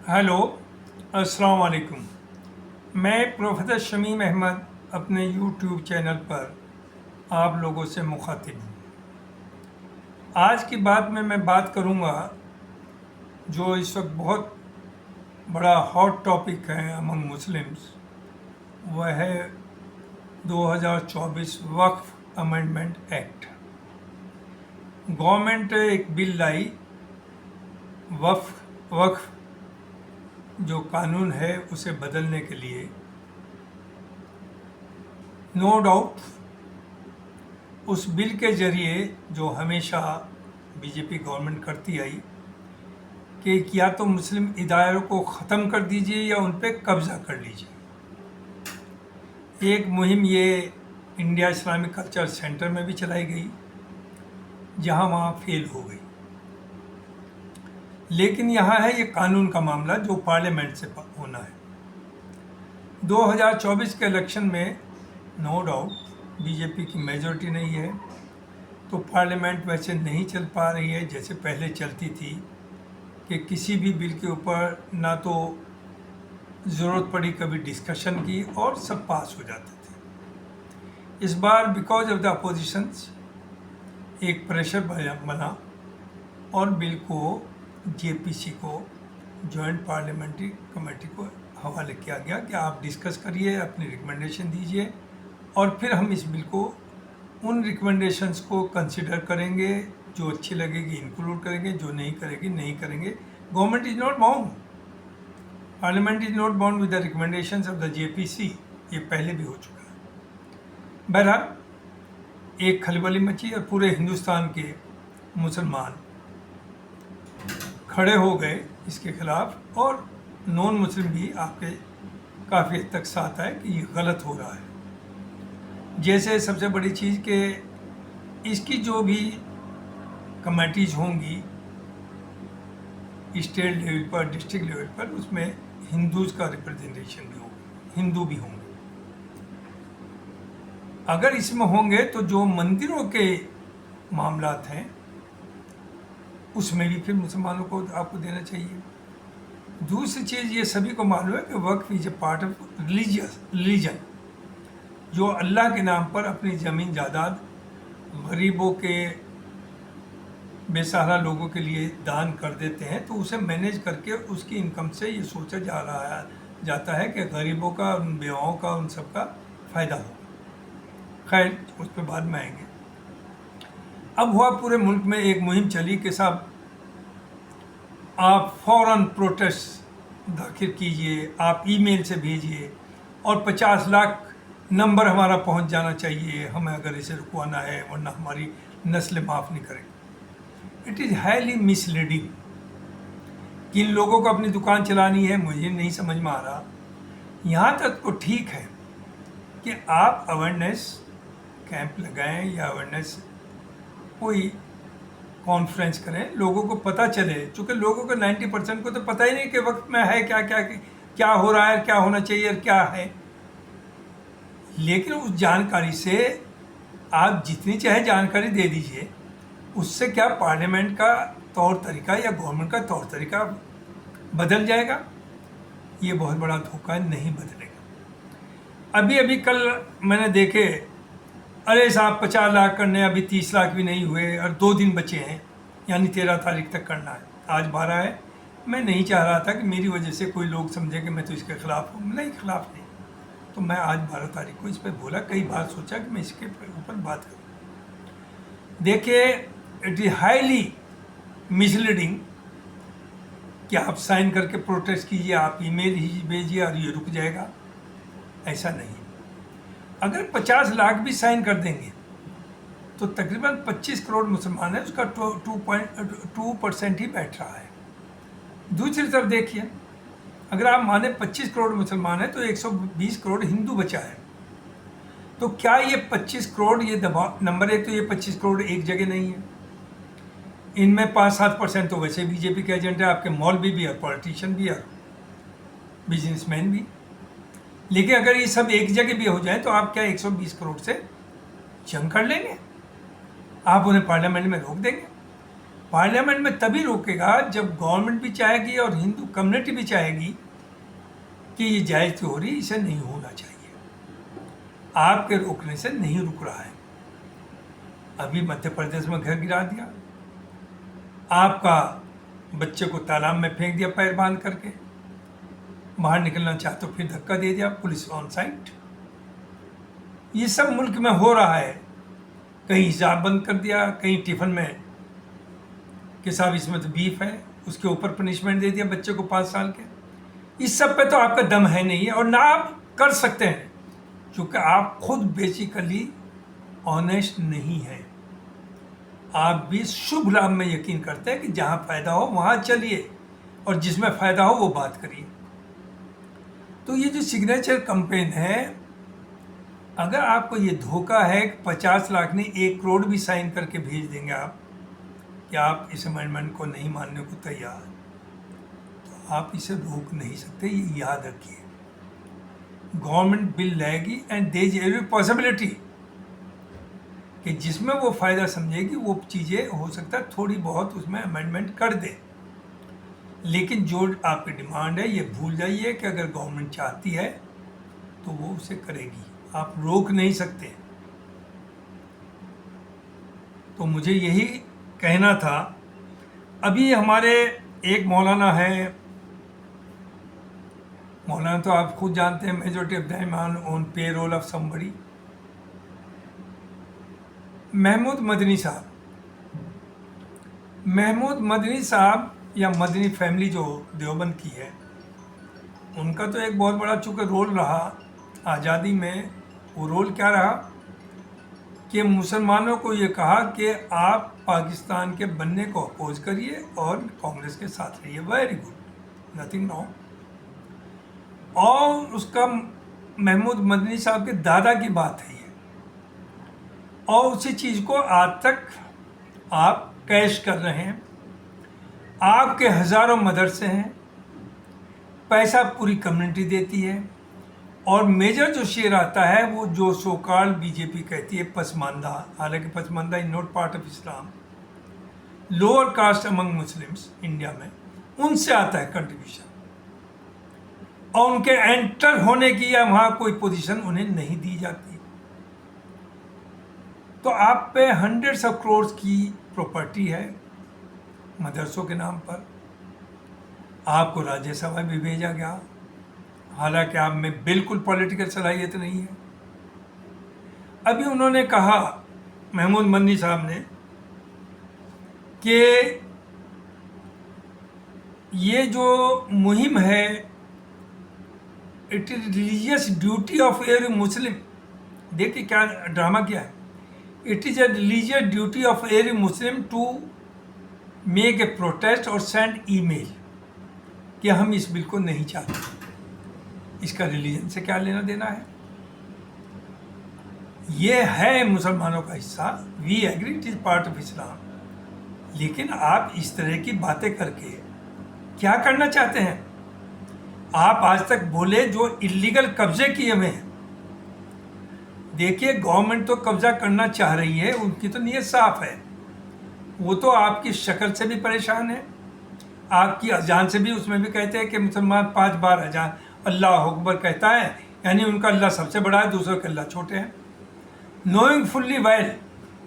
Hello, अस्सलाम वालेकुम। मैं प्रोफेसर शमीम अहमद अपने यूट्यूब चैनल पर आप लोगों से मुखातिब हूँ। आज की बात में मैं बात करूँगा जो इस वक्त बहुत बड़ा हॉट टॉपिक है अमंग मुस्लिम्स, वह है 2024 वक्फ अमेंडमेंट एक्ट। गवर्नमेंट एक बिल लाई, वक्फ जो कानून है उसे बदलने के लिए। नो डाउट उस बिल के ज़रिए जो हमेशा बीजेपी गवर्नमेंट करती आई कि या तो मुस्लिम इदारों को ख़त्म कर दीजिए या उन पर कब्ज़ा कर लीजिए। एक मुहिम ये इंडिया इस्लामिक कल्चर सेंटर में भी चलाई गई, जहां वहां फेल हो गई। लेकिन यहाँ है ये कानून का मामला जो पार्लियामेंट से होना है। 2024 के इलेक्शन में नो डाउट बीजेपी की मेजॉरिटी नहीं है, तो पार्लियामेंट वैसे नहीं चल पा रही है जैसे पहले चलती थी कि किसी भी बिल के ऊपर ना तो ज़रूरत पड़ी कभी डिस्कशन की और सब पास हो जाते थे। इस बार बिकॉज ऑफ द अपोजिशंस एक प्रेशर बना और बिल को जेपीसी को, जॉइंट पार्लियामेंट्री कमेटी को हवाले किया गया कि आप डिस्कस करिए, अपनी रिकमेंडेशन दीजिए और फिर हम इस बिल को उन रिकमेंडेशंस को कंसिडर करेंगे, जो अच्छी लगेगी इंक्लूड करेंगे, जो नहीं करेगी नहीं करेंगे। Government is not bound, parliament is not bound with the recommendations of the JPC. ये पहले भी हो चुका है। बहरहाल एक खलबली मची और पूरे हिंदुस्तान के मुसलमान खड़े हो गए इसके खिलाफ, और नॉन मुस्लिम भी आपके काफ़ी हद तक साथ आए कि ये गलत हो रहा है। जैसे सबसे बड़ी चीज़ कि इसकी जो भी कमेटीज़ होंगी स्टेट लेवल पर, डिस्ट्रिक्ट लेवल पर, उसमें हिंदूज़ का रिप्रेजेंटेशन भी होगा, हिंदू भी होंगे। अगर इसमें होंगे तो जो मंदिरों के मामलात हैं उसमें भी फिर मुसलमानों को आपको देना चाहिए। दूसरी चीज़ ये सभी को मालूम है कि Waqf is a part of religion, जो अल्लाह के नाम पर अपनी ज़मीन जायदाद गरीबों के, बेसहारा लोगों के लिए दान कर देते हैं, तो उसे मैनेज करके उसकी इनकम से ये सोचा जाता है कि गरीबों का, उन बेवाओं का, उन सब का फ़ायदा हो। खैर, उस पर बाद में आएंगे। अब हुआ पूरे मुल्क में एक मुहिम चली कि साहब आप फ़ौरन प्रोटेस्ट दाखिल कीजिए, आप ईमेल से भेजिए और 50 लाख नंबर हमारा पहुंच जाना चाहिए, हमें अगर इसे रुकवाना है, वरना हमारी नस्लें माफ़ नहीं करेंगी। It is highly misleading. किन लोगों को अपनी दुकान चलानी है मुझे नहीं समझ में आ रहा। यहाँ तक तो ठीक है कि आप अवेयरनेस कैंप लगाएं या अवेयरनेस कोई कॉन्फ्रेंस करें, लोगों को पता चले, चूँकि लोगों को 90% को तो पता ही नहीं कि वक्त में है क्या क्या क्या हो रहा है, क्या होना चाहिए और क्या है। लेकिन उस जानकारी से आप जितनी चाहे जानकारी दे दीजिए, उससे क्या पार्लियामेंट का तौर तरीका या गवर्नमेंट का तौर तरीका बदल जाएगा? ये बहुत बड़ा धोखा है, नहीं बदलेगा। अभी अभी कल मैंने देखे, अरे साहब 50 लाख करने, अभी 30 लाख भी नहीं हुए और 2 दिन बचे हैं, यानी 13 तारीख तक करना है। आज 12 है। मैं नहीं चाह रहा था कि मेरी वजह से कोई लोग समझे कि मैं तो इसके ख़िलाफ़ हूँ। नहीं, खिलाफ़ नहीं। तो मैं आज 12 तारीख को इस पर बोला, कई बार सोचा कि मैं इसके ऊपर बात करूँ। देखिए, इट इज़ हाईली मिसलीडिंग कि आप साइन करके प्रोटेस्ट कीजिए, आप ईमेल ही भेजिए और ये रुक जाएगा। ऐसा नहीं। अगर 50 लाख भी साइन कर देंगे तो तकरीबन 25 करोड़ मुसलमान है, उसका 2% ही बैठ रहा है। दूसरी तरफ देखिए, अगर आप माने 25 करोड़ मुसलमान है तो 120 करोड़ हिंदू बचा है। तो क्या ये 25 करोड़, ये दबाव नंबर एक, तो ये 25 करोड़ एक जगह नहीं है। इनमें 5-7% तो वैसे बीजेपी के एजेंट है, आपके मौलवी भी और पॉलिटिशियन भी और बिजनेसमैन भी। लेकिन अगर ये सब एक जगह भी हो जाए तो आप क्या 120 करोड़ से जंग कर लेंगे? आप उन्हें पार्लियामेंट में रोक देंगे? पार्लियामेंट में तभी रोकेगा जब गवर्नमेंट भी चाहेगी और हिंदू कम्युनिटी भी चाहेगी कि ये जायज़ हो रही, इसे नहीं होना चाहिए। आपके रोकने से नहीं रुक रहा है। अभी मध्य प्रदेश में घर गिरा दिया, आपका बच्चे को तालाब में फेंक दिया पैर बांध करके, बाहर निकलना चाहे तो फिर धक्का दे दिया, पुलिस ऑन साइट। ये सब मुल्क में हो रहा है। कहीं हिजाब बंद कर दिया, कहीं टिफिन में कि साहब इसमें तो बीफ है, उसके ऊपर पनिशमेंट दे दिया बच्चे को 5 साल के। इस सब पे तो आपका दम है नहीं है और ना आप कर सकते हैं, क्योंकि आप खुद बेसिकली ऑनेस्ट नहीं हैं। आप भी शुभ लाभ में यकीन करते हैं कि जहाँ फ़ायदा हो वहाँ चलिए और जिसमें फ़ायदा हो वो बात करिए। तो ये जो सिग्नेचर कैंपेन है, अगर आपको ये धोखा है कि 50 लाख नहीं 1 करोड़ भी साइन करके भेज देंगे आप कि आप इस अमेंडमेंट को नहीं मानने को तैयार, तो आप इसे रोक नहीं सकते। ये याद रखिए। गवर्नमेंट बिल लाएगी and there is every possibility कि जिसमें वो फ़ायदा समझेगी वो चीज़ें हो सकता है थोड़ी बहुत उसमें अमेंडमेंट कर दे, लेकिन जो आपकी डिमांड है ये भूल जाइए कि अगर गवर्नमेंट चाहती है तो वो उसे करेगी, आप रोक नहीं सकते। तो मुझे यही कहना था। अभी हमारे एक मौलाना है, मौलाना तो आप खुद जानते हैं, majority of time on payroll of somebody, Mahmood Madani साहब। महमूद मदनी साहब या मदनी फैमिली जो देवबंद की है, उनका तो एक बहुत बड़ा चूँकि रोल रहा आज़ादी में। वो रोल क्या रहा कि मुसलमानों को ये कहा कि आप पाकिस्तान के बनने को अपोज करिए और कांग्रेस के साथ रहिए। Very good, nothing wrong. और उसका महमूद मदनी साहब के दादा की बात है ये, और उसी चीज़ को आज तक आप कैश कर रहे हैं। आपके हज़ारों मदरसे हैं, पैसा पूरी कम्युनिटी देती है, और मेजर जो शेयर आता है वो जो सोकाल बीजेपी कहती है पसमानदा, हालांकि Pasmanda is not part of Islam, lower caste among Muslims India में, उनसे आता है कंट्रीब्यूशन, और उनके एंटर होने की या वहाँ कोई पोजीशन उन्हें नहीं दी जाती। तो आप पे हंड्रेड्स ऑफ करोड़ की प्रॉपर्टी है मदरसों के नाम पर। आपको राज्यसभा भी भेजा गया, हालांकि आप में बिल्कुल पॉलिटिकल सलाहियत नहीं है। अभी उन्होंने कहा, महमूद मदनी साहब ने, कि ये जो मुहिम है, it is religious duty of every Muslim. देखिए क्या ड्रामा किया है। It is a religious duty of every Muslim to make a protest और सेंड ईमेल कि हम इस बिल को नहीं चाहते। इसका रिलीजन से क्या लेना देना है? ये है मुसलमानों का हिस्सा, we agree it is part of Islam. लेकिन आप इस तरह की बातें करके क्या करना चाहते हैं? आप आज तक बोले जो इलीगल कब्जे किए हुए हैं। देखिए गवर्नमेंट तो कब्जा करना चाह रही है, उनकी तो नीयत साफ है। वो तो आपकी शक्ल से भी परेशान है, आपकी अजान से भी, उसमें भी कहते हैं कि मुसलमान 5 बार अजान अल्लाह अकबर कहता है, यानी उनका अल्लाह सबसे बड़ा है, दूसरों के अल्लाह छोटे हैं। नोइंग फुल्ली वेल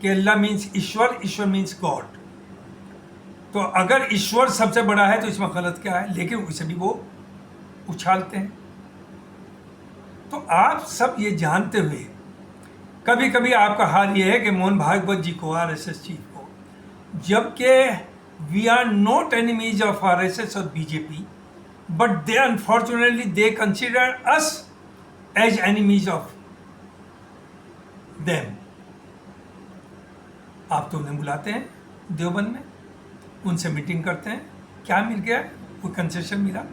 कि अल्लाह मीन्स ईश्वर, ईश्वर मीन्स गॉड। तो अगर ईश्वर सबसे बड़ा है तो इसमें गलत क्या है? लेकिन उसे भी वो उछालते हैं। तो आप सब ये जानते हुए कभी कभी आपका हाल ये है कि मोहन भागवत जी को, आरएसएस चीफ को, जबकि we are not enemies of RSS और BJP, but they unfortunately they consider us as enemies of them। आप तो उन्हें बुलाते हैं देवबंद में, उनसे मीटिंग करते हैं, क्या मिल गया? कोई कंसेशन मिला?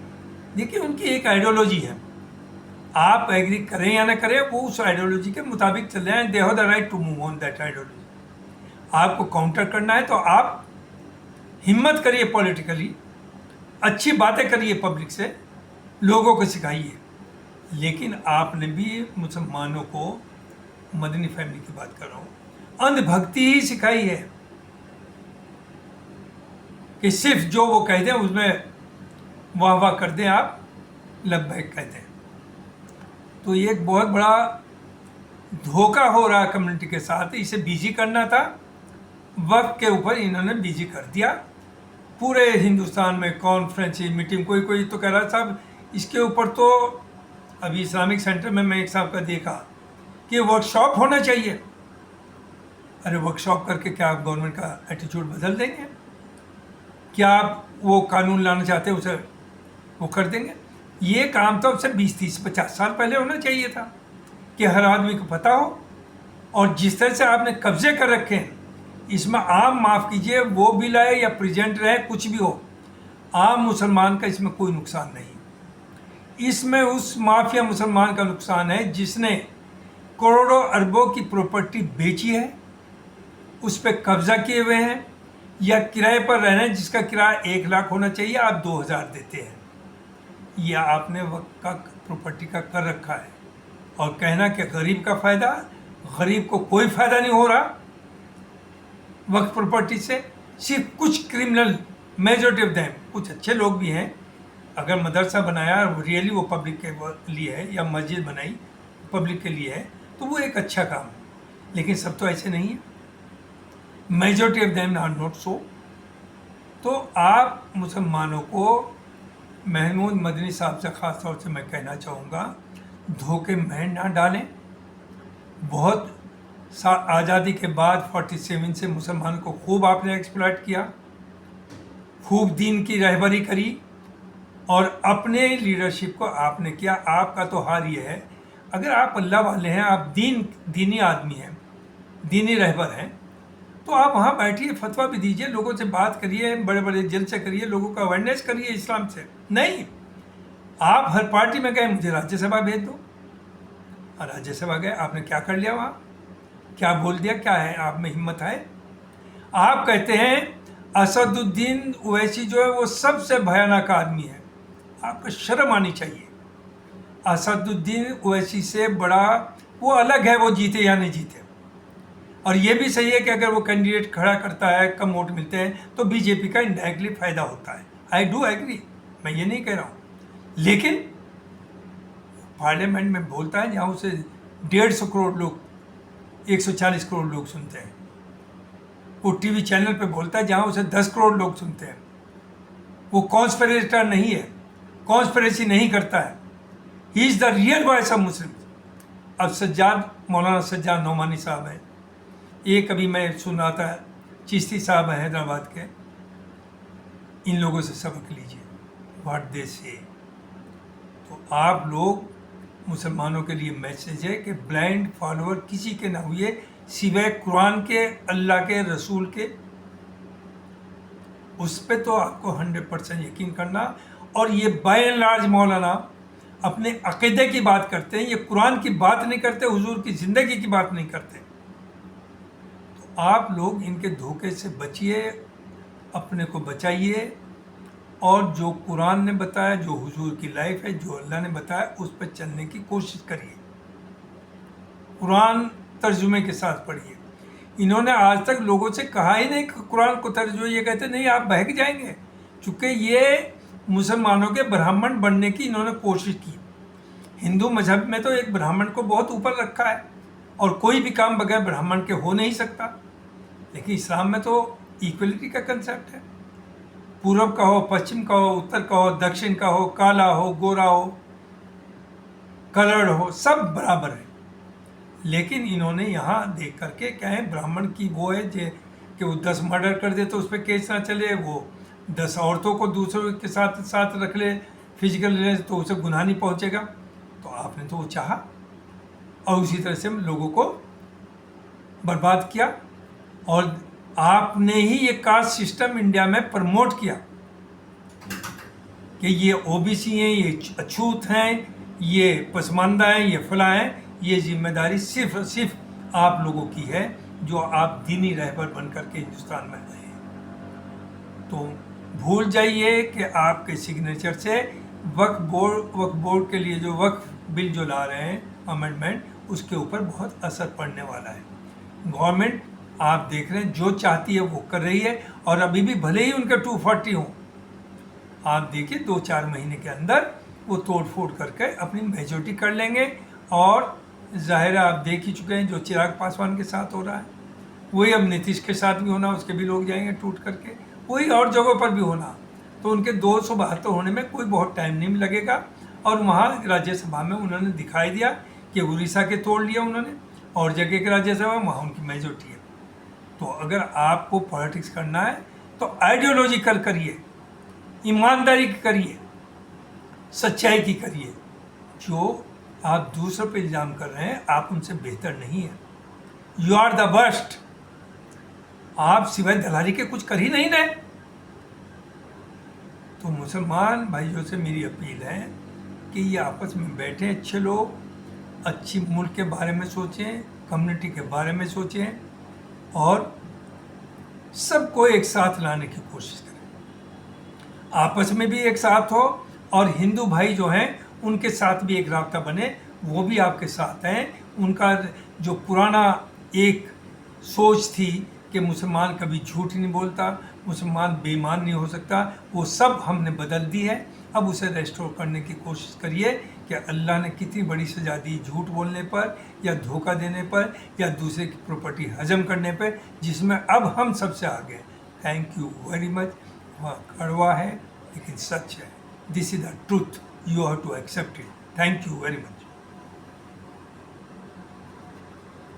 देखिए उनकी एक आइडियोलॉजी है, आप एग्री करें या ना करें, वो उस आइडियोलॉजी के मुताबिक चल रहे हैं। They have the right to move on that ideology. आपको काउंटर करना है तो आप हिम्मत करिए, पॉलिटिकली अच्छी बातें करिए, पब्लिक से लोगों को सिखाइए। लेकिन आपने भी मुसलमानों को, मदनी फैमिली की बात कर रहा हूँ, अंधभक्ति ही सिखाई है। कि सिर्फ जो वो कह दें उसमें वाह वाह कर दें, आप लब्बैक कह दें। तो ये एक बहुत बड़ा धोखा हो रहा है कम्युनिटी के साथ। इसे बिजी करना था, वक्त के ऊपर इन्होंने बिजी कर दिया। पूरे हिंदुस्तान में कॉन्फ्रेंस मीटिंग, कोई कोई तो कह रहा साहब इसके ऊपर तो अभी इस्लामिक सेंटर में मैं एक साहब का देखा कि वर्कशॉप होना चाहिए। अरे वर्कशॉप करके क्या आप गवर्नमेंट का एटीट्यूड बदल देंगे? क्या आप वो कानून लाना चाहते हैं उसे वो कर देंगे? ये काम तो अब से 20, 30, 50 साल पहले होना चाहिए था कि हर आदमी को पता हो। और जिस तरह से आपने कब्जे कर रखे हैं, इसमें आम, माफ़ कीजिए, वो भी लाए या प्रेजेंट रहे, कुछ भी हो, आम मुसलमान का इसमें कोई नुकसान नहीं। इसमें उस माफिया मुसलमान का नुकसान है जिसने करोड़ों अरबों की प्रॉपर्टी बेची है, उस पर कब्जा किए हुए हैं, या किराए पर रह रहे हैं जिसका किराया 1 लाख होना चाहिए, आप 2000 देते हैं। यह आपने वक्त का प्रॉपर्टी का कर रखा है। और कहना कि गरीब का फ़ायदा, गरीब को कोई फ़ायदा नहीं हो रहा वक्त प्रॉपर्टी से। सिर्फ कुछ क्रिमिनल, मेजॉरिटी ऑफ देम, कुछ अच्छे लोग भी हैं। अगर मदरसा बनाया रियली वो पब्लिक के लिए है, या मस्जिद बनाई पब्लिक के लिए है, तो वो एक अच्छा काम है। लेकिन सब तो ऐसे नहीं है, majority of them are not so. तो आप मुसलमानों को, महमूद मदनी साहब से ख़ास तौर से मैं कहना चाहूँगा, धोखे में ना डालें। बहुत आज़ादी के बाद 47 से मुसलमानों को खूब आपने एक्सप्लॉइट किया, खूब दीन की रहबरी करी, और अपने लीडरशिप को आपने किया। आपका तो हाल ये है, अगर आप अल्लाह वाले हैं, आप दीनी आदमी हैं, दीनी रहबर हैं, तो आप वहाँ बैठिए, फतवा भी दीजिए, लोगों से बात करिए, बड़े बड़े जलसे करिए, लोगों का अवेयरनेस करिए इस्लाम से। नहीं, आप हर पार्टी में गए, मुझे राज्यसभा भेज दो। और राज्यसभा गए, आपने क्या कर लिया वहाँ? क्या बोल दिया? क्या है आप में हिम्मत है? आप कहते हैं असदुद्दीन ओवैसी जो है वो सबसे भयानक आदमी है। आपको शर्म आनी चाहिए। असदुद्दीन ओवैसी से बड़ा वो अलग है, वो जीते या नहीं जीते। और ये भी सही है कि अगर वो कैंडिडेट खड़ा करता है, कम वोट मिलते हैं, तो बीजेपी का इनडायरेक्टली फ़ायदा होता है। आई डू एग्री, मैं ये नहीं कह रहा हूँ। लेकिन पार्लियामेंट में बोलता है जहाँ उसे 150 करोड़ लोग, 140 करोड़ लोग सुनते हैं। वो टीवी चैनल पे बोलता है जहाँ उसे 10 करोड़ लोग सुनते हैं। वो कॉन्स्पिरेटर नहीं है, कॉन्स्पिरेसी नहीं करता है। He is the real voice of Muslim. अब सज्जाद, मौलाना सज्जाद नोमानी साहब हैं, एक अभी मैं सुन रहा था, चिश्ती साहब हैं हैदराबाद के, इन लोगों से सबक लीजिए, व्हाट दे से। तो आप लोग, मुसलमानों के लिए मैसेज है कि ब्लाइंड फॉलोअर किसी के ना हुए सिवाय कुरान के, अल्लाह के, रसूल के। उस पर तो आपको 100% यकीन करना। और ये बाय एंड लार्ज मौलाना अपने अक़ीदे की बात करते हैं, ये कुरान की बात नहीं करते, हुजूर की ज़िंदगी की बात नहीं करते। तो आप लोग इनके धोखे से बचिए, अपने को बचाइए, और जो कुरान ने बताया, जो हुजूर की लाइफ है, जो अल्लाह ने बताया, उस पर चलने की कोशिश करिए। कुरान तर्जुमे के साथ पढ़िए। इन्होंने आज तक लोगों से कहा ही नहीं कि कुरान को तर्जुमे, ये कहते नहीं, आप बहक जाएंगे। चूँकि ये मुसलमानों के ब्राह्मण बनने की इन्होंने कोशिश की। हिंदू मजहब में तो एक ब्राह्मण को बहुत ऊपर रखा है, और कोई भी काम बगैर ब्राह्मण के हो नहीं सकता। लेकिन इस्लाम में तो इक्वलिटी का कंसेप्ट है। पूर्व का हो, पश्चिम का हो, उत्तर का हो, दक्षिण का हो, काला हो, गोरा हो, कलर्ड हो, सब बराबर है। लेकिन इन्होंने यहाँ देख करके क्या है, ब्राह्मण की वो है कि वो 10 मर्डर कर दे तो उस पर केस ना चले, वो 10 औरतों को दूसरों के साथ रख ले फिजिकल रिलेशन, तो उसे गुनाह नहीं पहुँचेगा। तो आपने तो वो चाहा, और उसी तरह से लोगों को बर्बाद किया। और आपने ही ये कास्ट सिस्टम इंडिया में प्रमोट किया कि ये ओबीसी हैं, ये अछूत हैं, ये पसमानदा हैं, ये फला हैं। ये जिम्मेदारी सिर्फ आप लोगों की है, जो आप दीनी रहबर बन करके हिंदुस्तान में आए हैं। तो भूल जाइए कि आपके सिग्नेचर से वक्फ बोर्ड के लिए जो वक्फ बिल जो ला रहे हैं अमेंडमेंट, उसके ऊपर बहुत असर पड़ने वाला है। गवर्नमेंट आप देख रहे हैं जो चाहती है वो कर रही है, और अभी भी भले ही उनके 240 हों, आप देखिए 2-4 महीने के अंदर वो तोड़ फोड़ करके अपनी मेजोरिटी कर लेंगे। और जाहिर है आप देख ही चुके हैं जो चिराग पासवान के साथ हो रहा है, वही अब नीतीश के साथ भी होना, उसके भी लोग जाएंगे टूट करके, वही और जगहों पर भी होना। तो उनके 272 होने में कोई बहुत टाइम नहीं लगेगा। और वहाँ राज्यसभा में उन्होंने दिखाई दिया कि उड़ीसा के तोड़ लिया उन्होंने, और जगह के राज्यसभा में वहाँ उनकी मेजोरिटी है। तो अगर आपको पॉलिटिक्स करना है तो आइडियोलॉजिकल करिए, ईमानदारी की करिए, सच्चाई की करिए। जो आप दूसरों पे इल्ज़ाम कर रहे हैं आप उनसे बेहतर नहीं हैं, यू आर द वर्स्ट। आप सिवाय दलाली के कुछ कर ही नहीं रहे। तो मुसलमान भाइयों से मेरी अपील है कि ये आपस में बैठे, अच्छे लोग, अच्छी मुल्क के बारे में सोचें, कम्युनिटी के बारे में सोचें, और सबको एक साथ लाने की कोशिश करें, आपस में भी एक साथ हो, और हिंदू भाई जो हैं उनके साथ भी एक राब्ता बने, वो भी आपके साथ हैं। उनका जो पुराना एक सोच थी कि मुसलमान कभी झूठ नहीं बोलता, मुसलमान बेईमान नहीं हो सकता, वो सब हमने बदल दी है। अब उसे रेस्टोर करने की कोशिश करिए कि अल्लाह ने कितनी बड़ी सजा दी झूठ बोलने पर, या धोखा देने पर, या दूसरे की प्रॉपर्टी हजम करने पर, जिसमें अब हम सबसे आगे। Thank you very much. वहाँ कड़वा है लेकिन सच है, this is the truth, you have to accept it. Thank you very much.